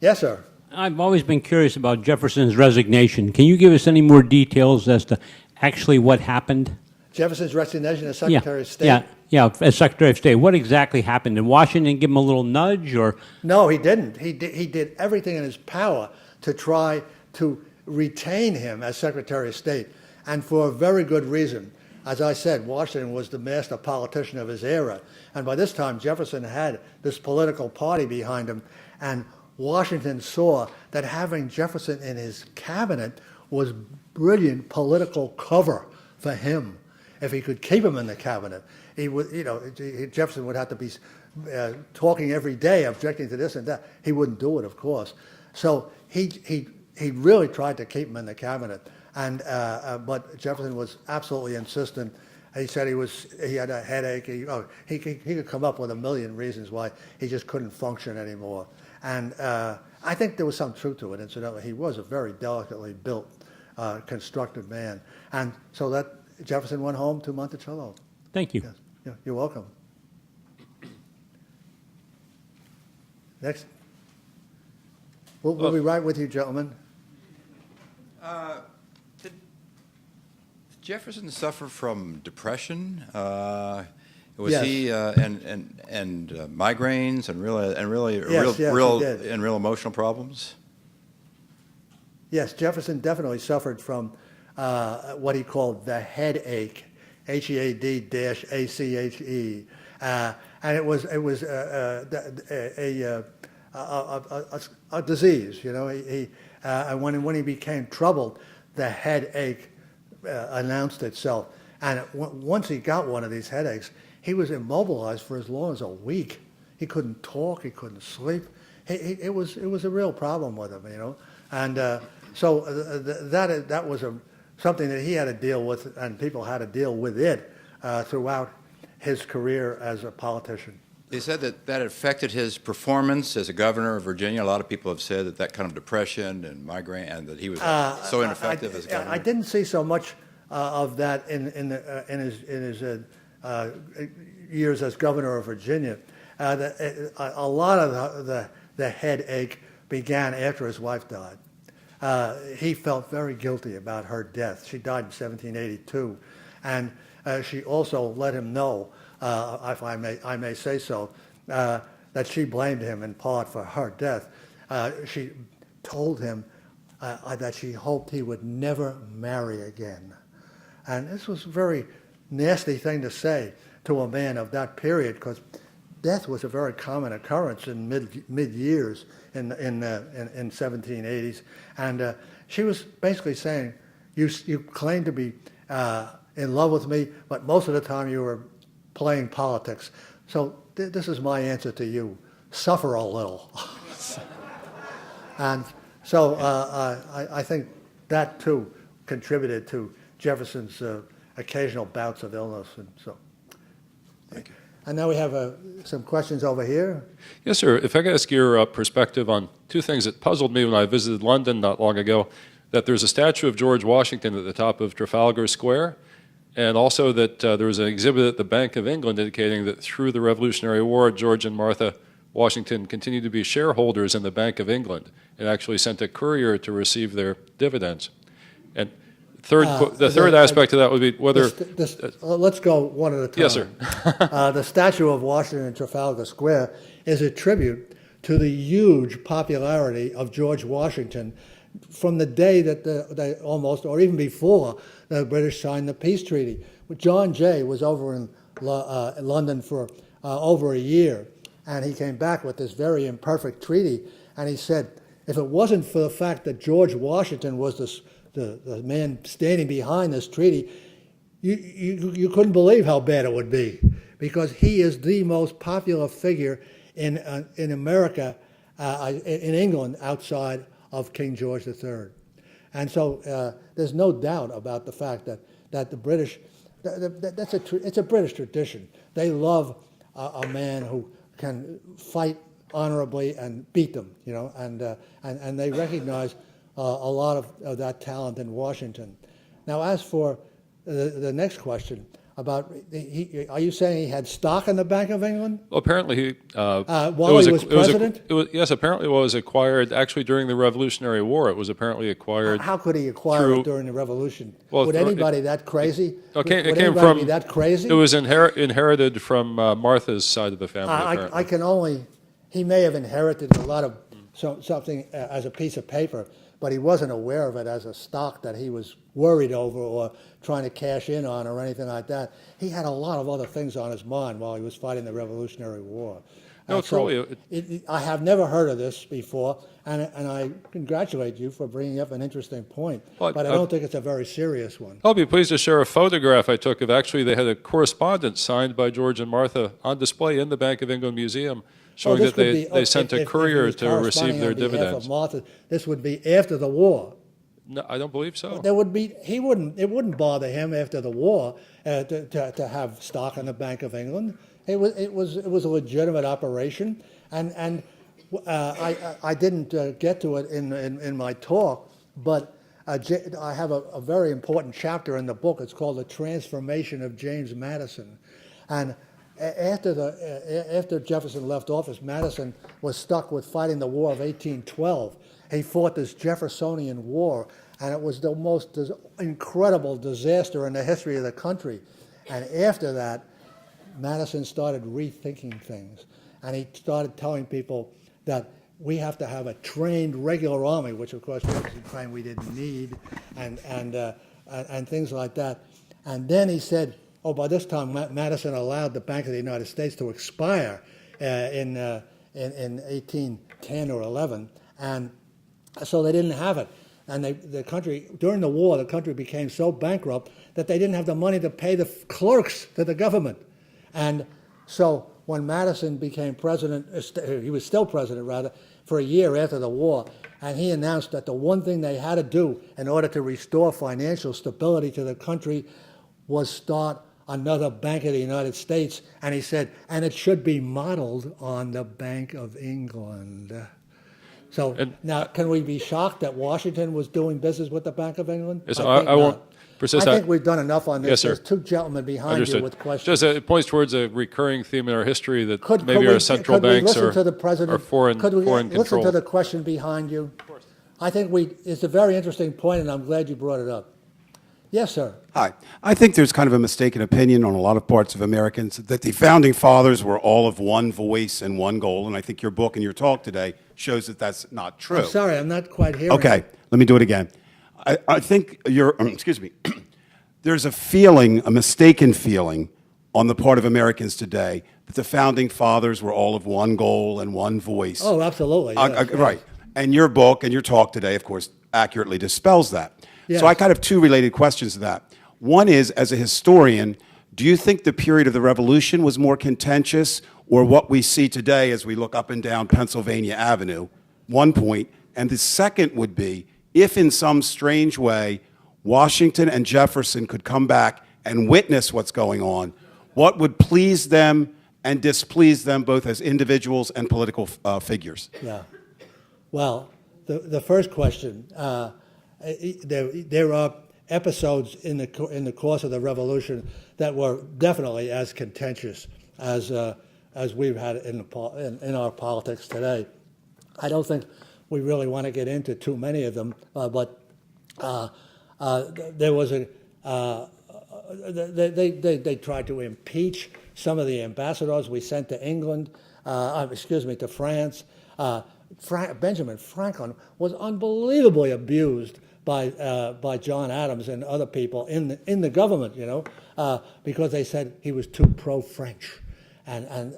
Speaker 2: yes, sir.
Speaker 3: I've always been curious about Jefferson's resignation. Can you give us any more details as to actually what happened?
Speaker 2: Jefferson's resignation as Secretary of State?
Speaker 3: Yeah, as Secretary of State. What exactly happened? Did Washington give him a little nudge, or?
Speaker 2: No, he didn't. He did everything in his power to try to retain him as Secretary of State, and for a very good reason. As I said, Washington was the master politician of his era, and by this time Jefferson had this political party behind him, and Washington saw that having Jefferson in his cabinet was brilliant political cover for him. If he could keep him in the cabinet, he would, Jefferson would have to be talking every day, objecting to this and that. He wouldn't do it, of course. So he really tried to keep him in the cabinet, and but Jefferson was absolutely insistent. He said he had a headache. He could come up with a million reasons why he just couldn't function anymore. And I think there was some truth to it. Incidentally, he was a very delicately built, constructed man, and so that Jefferson went home to Monticello.
Speaker 3: Thank you.
Speaker 2: Yes. Yeah, you're welcome. Next. We'll be right with you, gentlemen.
Speaker 4: Did Jefferson suffer from depression? Was
Speaker 2: Yes.
Speaker 4: he and migraines and real emotional problems?
Speaker 2: Yes, Jefferson definitely suffered from what he called the headache, HEAD-ACHE, and it was a disease. And when he became troubled, the headache announced itself. And once he got one of these headaches, he was immobilized for as long as a week. He couldn't talk. He couldn't sleep. It was a real problem with him, And so that was something that he had to deal with, and people had to deal with it throughout his career as a politician.
Speaker 4: They said that affected his performance as a governor of Virginia. A lot of people have said that kind of depression and migraine, and that he was so ineffective as a governor.
Speaker 2: I didn't see so much of that in his years as governor of Virginia. A lot of the headache began after his wife died. He felt very guilty about her death. She died in 1782, and she also let him know, if I may say so, that she blamed him in part for her death. She told him that she hoped he would never marry again. And this was a very nasty thing to say to a man of that period, because death was a very common occurrence in mid-years in 1780s. And she was basically saying, you claim to be in love with me, but most of the time you were playing politics. So this is my answer to you. Suffer a little. And so I think that, too, contributed to Jefferson's occasional bouts of illness. And so.
Speaker 5: Thank you.
Speaker 2: And now we have some questions over here.
Speaker 5: Yes, sir. If I could ask your perspective on two things that puzzled me when I visited London not long ago, that there's a statue of George Washington at the top of Trafalgar Square, and also that there was an exhibit at the Bank of England indicating that through the Revolutionary War, George and Martha Washington continued to be shareholders in the Bank of England and actually sent a courier to receive their dividends. And the third aspect of that would be whether...
Speaker 2: Let's go one at a time.
Speaker 5: Yes, sir.
Speaker 2: The statue of Washington in Trafalgar Square is a tribute to the huge popularity of George Washington from the day that they almost, or even before, the British signed the peace treaty. John Jay was over in London for over a year, and he came back with this very imperfect treaty, and he said, if it wasn't for the fact that George Washington was the man standing behind this treaty, you couldn't believe how bad it would be, because he is the most popular figure in America, in England, outside of King George III. And so there's no doubt about the fact that the British, it's a British tradition. They love a man who can fight honorably and beat them, you know, and they recognize a lot of that talent in Washington. Now, as for the next question about, are you saying he had stock in the Bank of England?
Speaker 5: Well, apparently he...
Speaker 2: while he was president?
Speaker 5: Yes, apparently it was acquired actually during the Revolutionary War. It was apparently acquired...
Speaker 2: How could he acquire it during the Revolution?
Speaker 5: Well,
Speaker 2: would anybody that crazy?
Speaker 5: It came
Speaker 2: anybody
Speaker 5: from...
Speaker 2: be that crazy?
Speaker 5: It was inherited from Martha's side of the family, apparently.
Speaker 2: I can only... He may have inherited a lot of something as a piece of paper, but he wasn't aware of it as a stock that he was worried over or trying to cash in on or anything like that. He had a lot of other things on his mind while he was fighting the Revolutionary War.
Speaker 5: No, truly.
Speaker 2: I have never heard of this before, and I congratulate you for bringing up an interesting point, but I don't think it's a very serious one.
Speaker 5: I'll be pleased to share a photograph I took of actually they had a correspondence signed by George and Martha on display in the Bank of England Museum, showing that they sent a courier to receive their dividends.
Speaker 2: Martha, this would be after the war.
Speaker 5: No, I don't believe so.
Speaker 2: There would be. It wouldn't bother him after the war to have stock in the Bank of England. It was a legitimate operation, and I didn't get to it in my talk, but I have a very important chapter in the book. It's called "The Transformation of James Madison," and after Jefferson left office, Madison was stuck with fighting the War of 1812. He fought this Jeffersonian War, and it was the most incredible disaster in the history of the country. And after that, Madison started rethinking things, and he started telling people that we have to have a trained regular army, which of course Jefferson claimed we didn't need, and things like that. And then he said, oh, by this time Madison allowed the Bank of the United States to expire in 1810 or 11, and so they didn't have it. And the country, during the war, the country became so bankrupt that they didn't have the money to pay the clerks to the government. And so when Madison became president, he was still president, rather, for a year after the war, and he announced that the one thing they had to do in order to restore financial stability to the country was start another Bank of the United States. And he said, and it should be modeled on the Bank of England. So now, can we be shocked that Washington was doing business with the Bank of England?
Speaker 5: Yes, I won't persist.
Speaker 2: I think we've done enough on this.
Speaker 5: Yes, sir.
Speaker 2: There's two gentlemen behind
Speaker 5: Understood.
Speaker 2: you with questions.
Speaker 5: Just it points towards a recurring theme in our history that maybe our central banks are foreign
Speaker 2: Listen
Speaker 5: control.
Speaker 2: to the question behind you? Of course. I think it's a very interesting point, and I'm glad you brought it up. Yes, sir.
Speaker 6: Hi. I think there's kind of a mistaken opinion on a lot of parts of Americans that the founding fathers were all of one voice and one goal, and I think your book and your talk today shows that that's not true.
Speaker 2: I'm sorry, I'm not quite hearing.
Speaker 6: Okay, let me do it again. I think excuse me, there's a feeling, a mistaken feeling on the part of Americans today that the founding fathers were all of one goal and one voice.
Speaker 2: Oh, absolutely. Yes, yes.
Speaker 6: Right. And your book and your talk today, of course, accurately dispels that.
Speaker 2: Yes.
Speaker 6: So I kind of have two related questions to that. One is, as a historian, do you think the period of the Revolution was more contentious, or what we see today as we look up and down Pennsylvania Avenue? One point. And the second would be, if in some strange way Washington and Jefferson could come back and witness what's going on, what would please them and displease them both as individuals and political figures?
Speaker 2: Yeah. Well, the first question, there are episodes in the course of the revolution that were definitely as contentious as we've had in our politics today. I don't think we really want to get into too many of them, but there was they tried to impeach some of the ambassadors we sent to England, to France. Benjamin Franklin was unbelievably abused by John Adams and other people in the government, because they said he was too pro-French, and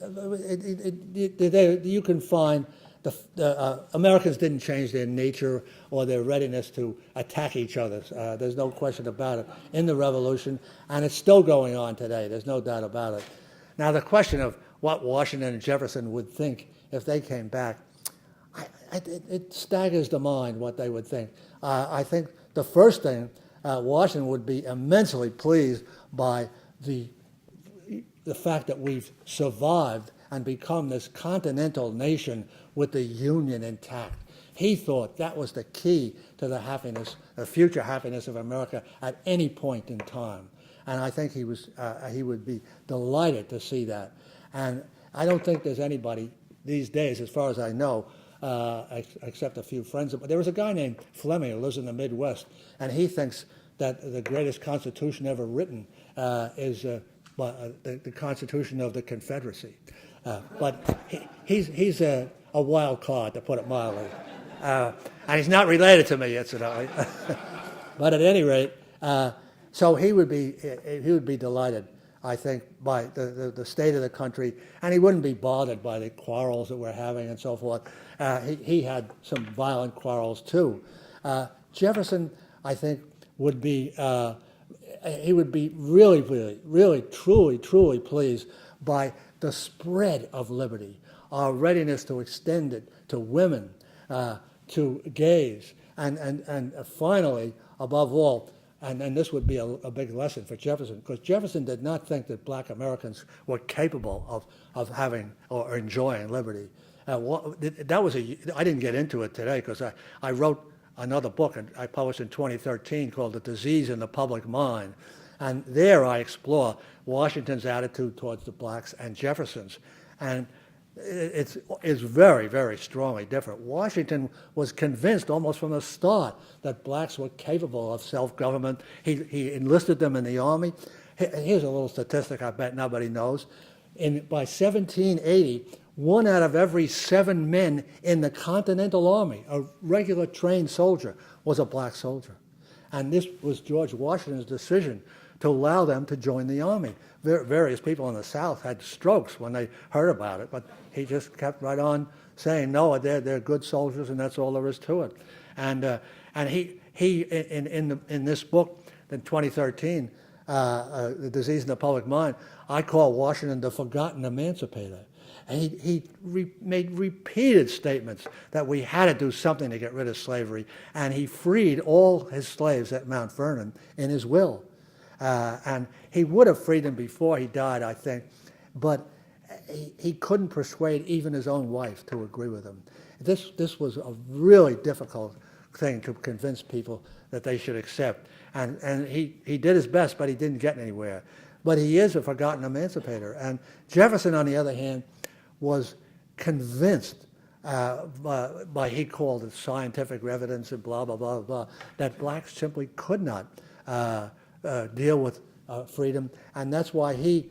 Speaker 2: you can find the Americans didn't change their nature or their readiness to attack each other. There's no question about it in the Revolution, and it's still going on today. There's no doubt about it. Now, the question of what Washington and Jefferson would think if they came back, it staggers the mind what they would think. I think the first thing, Washington would be immensely pleased by the fact that we've survived and become this continental nation with the Union intact. He thought that was the key to the future happiness of America at any point in time. And I think he would be delighted to see that. And I don't think there's anybody these days, as far as I know, except a few friends. But there was a guy named Fleming who lives in the Midwest, and he thinks that the greatest Constitution ever written is the Constitution of the Confederacy. But he's a wild card, to put it mildly. And he's not related to me, incidentally. But at any rate, so he would be delighted, I think, by the state of the country, and he wouldn't be bothered by the quarrels that we're having and so forth. He had some violent quarrels too. Jefferson, I think, would be really, truly pleased by the spread of liberty, our readiness to extend it to women, to gays, and finally, above all, and this would be a big lesson for Jefferson, because Jefferson did not think that black Americans were capable of having or enjoying liberty. I didn't get into it today because I wrote another book and I published in 2013 called The Disease in the Public Mind. And there I explore Washington's attitude towards the blacks and Jefferson's. And it's very, very strongly different. Washington was convinced almost from the start that blacks were capable of self-government. He enlisted them in the army. Here's a little statistic I bet nobody knows. By 1780, 1 out of every 7 men in the Continental Army, a regular trained soldier, was a black soldier. And this was George Washington's decision to allow them to join the army. Various people in the South had strokes when they heard about it, but he just kept right on saying, no, they're good soldiers, and that's all there is to it. And he in this book, in 2013, The Disease in the Public Mind, I call Washington the forgotten emancipator. And he made repeated statements that we had to do something to get rid of slavery, and he freed all his slaves at Mount Vernon in his will. And he would have freed them before he died, I think, but he couldn't persuade even his own wife to agree with him. This was a really difficult thing to convince people that they should accept. And he did his best, but he didn't get anywhere. But he is a forgotten emancipator. And Jefferson, on the other hand, was convinced by he called it scientific evidence and blah, blah, blah, blah, that blacks simply could not deal with freedom. And that's why he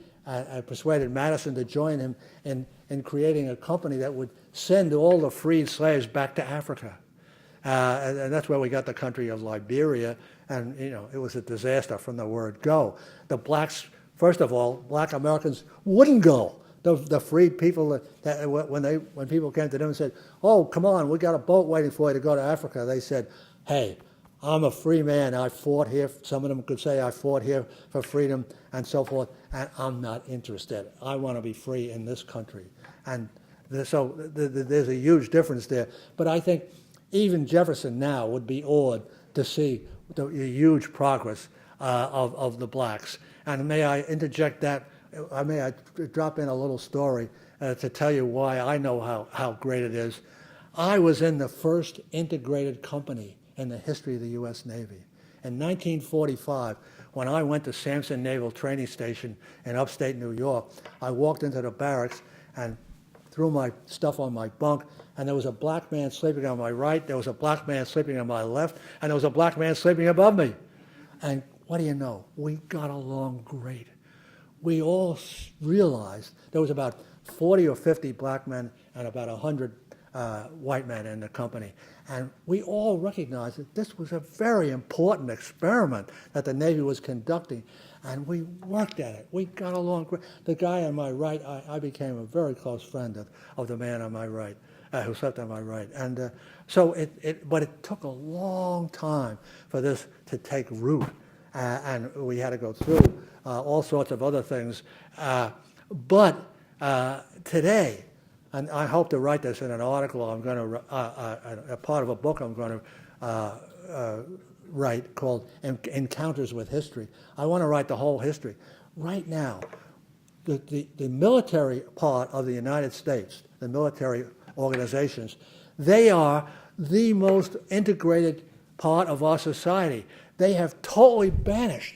Speaker 2: persuaded Madison to join him in creating a company that would send all the freed slaves back to Africa. And that's where we got the country of Liberia. And, it was a disaster from the word go. The blacks, first of all, black Americans wouldn't go. The freed people, when people came to them and said, oh, come on, we got a boat waiting for you to go to Africa, they said, hey, I'm a free man. I fought here. Some of them could say I fought here for freedom and so forth, and I'm not interested. I want to be free in this country. And so there's a huge difference there. But I think even Jefferson now would be awed to see the huge progress of the blacks. And may I interject that, may I drop in a little story to tell you why I know how great it is. I was in the first integrated company in the history of the U.S. Navy. In 1945, when I went to Sampson Naval Training Station in upstate New York, I walked into the barracks and threw my stuff on my bunk, and there was a black man sleeping on my right, there was a black man sleeping on my left, and there was a black man sleeping above me. And what do you know? We got along great. We all realized there was about 40 or 50 black men and about 100 white men in the company. And we all recognized that this was a very important experiment that the Navy was conducting, and we worked at it. We got along great. The guy on my right, I became a very close friend of the man on my right, who slept on my right. And but it took a long time for this to take root, and we had to go through all sorts of other things. But today, and I hope to write this in an article I'm going to, a part of a book I'm going to write called Encounters with History. I want to write the whole history. Right now, the military part of the United States, the military organizations, they are the most integrated part of our society. They have totally banished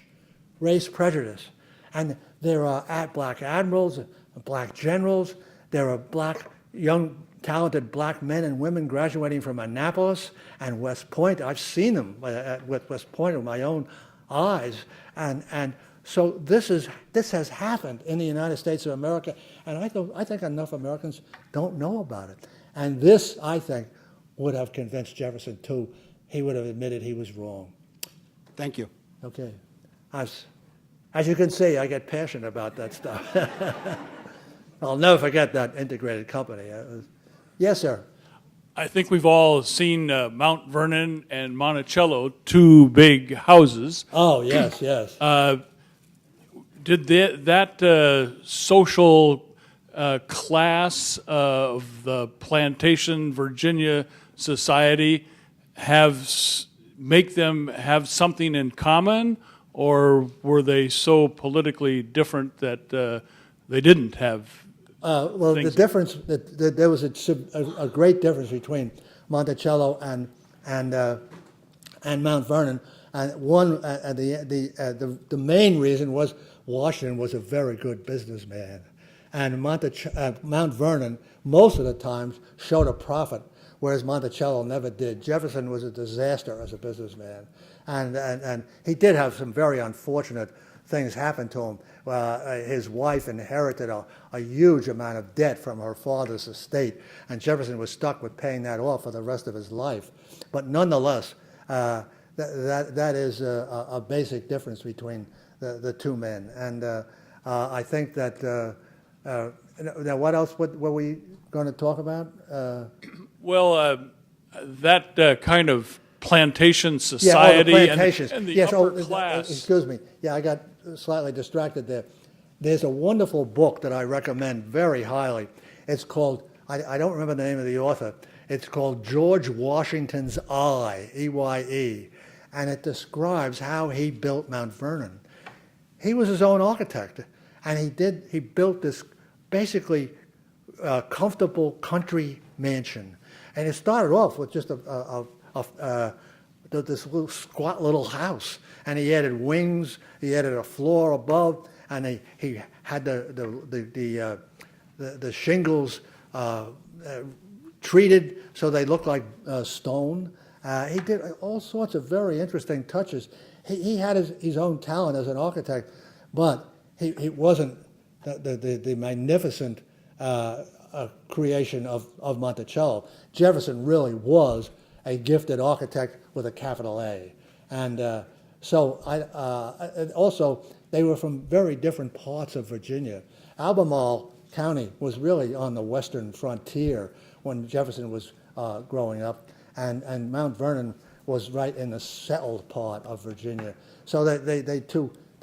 Speaker 2: race prejudice. And there are black admirals, black generals, there are young, talented black men and women graduating from Annapolis and West Point. I've seen them with West Point with my own eyes. And so this has happened in the United States of America, and I think enough Americans don't know about it. And this, I think, would have convinced Jefferson too. He would have admitted he was wrong.
Speaker 6: Thank you.
Speaker 2: Okay. As you can see, I get passionate about that stuff. I'll never forget that integrated company. Yes, sir.
Speaker 7: I think we've all seen Mount Vernon and Monticello, two big houses.
Speaker 2: Oh, yes, yes.
Speaker 7: Did that social class of the plantation Virginia society make them have something in common, or were they so politically different that they didn't have?
Speaker 2: Well, the difference there was a great difference between Monticello and Mount Vernon, and the main reason was Washington was a very good businessman, and Mount Vernon most of the times showed a profit, whereas Monticello never did. Jefferson was a disaster as a businessman, and he did have some very unfortunate things happen to him. His wife inherited a huge amount of debt from her father's estate, and Jefferson was stuck with paying that off for the rest of his life. But nonetheless, that is a basic difference between the two men. And I think that, now what else were we going to talk about?
Speaker 7: That kind of plantation society and the upper class.
Speaker 2: Excuse me. Yeah, I got slightly distracted there. There's a wonderful book that I recommend very highly. It's called, I don't remember the name of the author. It's called George Washington's Eye, E-Y-E, and it describes how he built Mount Vernon. He was his own architect, and he built this basically comfortable country mansion. And it started off with just this little squat little house, and he added wings, he added a floor above, and he had the shingles treated so they looked like stone. He did all sorts of very interesting touches. He had his own talent as an architect, but he wasn't the magnificent creation of Monticello. Jefferson really was a gifted architect with a capital A. And also, they were from very different parts of Virginia. Albemarle County was really on the western frontier when Jefferson was growing up, and Mount Vernon was right in the settled part of Virginia. So they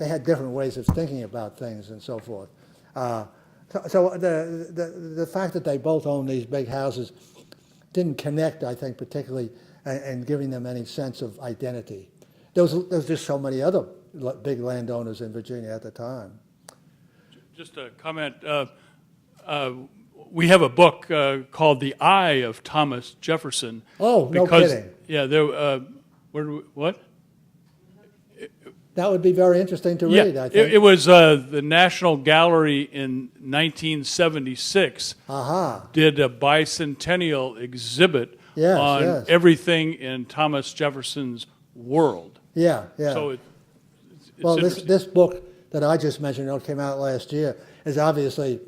Speaker 2: had different ways of thinking about things and so forth. So the fact that they both owned these big houses didn't connect, I think, particularly in giving them any sense of identity. There was just so many other big landowners in Virginia at the time.
Speaker 7: Just a comment. We have a book called "The Eye of Thomas Jefferson."
Speaker 2: Oh, no kidding.
Speaker 7: Yeah, there. What?
Speaker 2: That would be very interesting to read, I think.
Speaker 7: It was the National Gallery in 1976 did a bicentennial exhibit
Speaker 2: Yes,
Speaker 7: on
Speaker 2: yes.
Speaker 7: everything in Thomas Jefferson's world.
Speaker 2: Yeah, yeah.
Speaker 7: So it's
Speaker 2: Well,
Speaker 7: interesting.
Speaker 2: this book that I just mentioned, it came out last year, is obviously,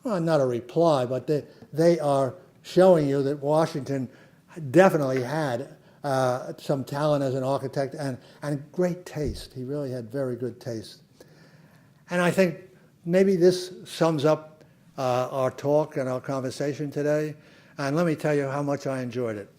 Speaker 2: well, not a reply, but they are showing you that Washington definitely had some talent as an architect and great taste. He really had very good taste. And I think maybe this sums up our talk and our conversation today. And let me tell you how much I enjoyed it.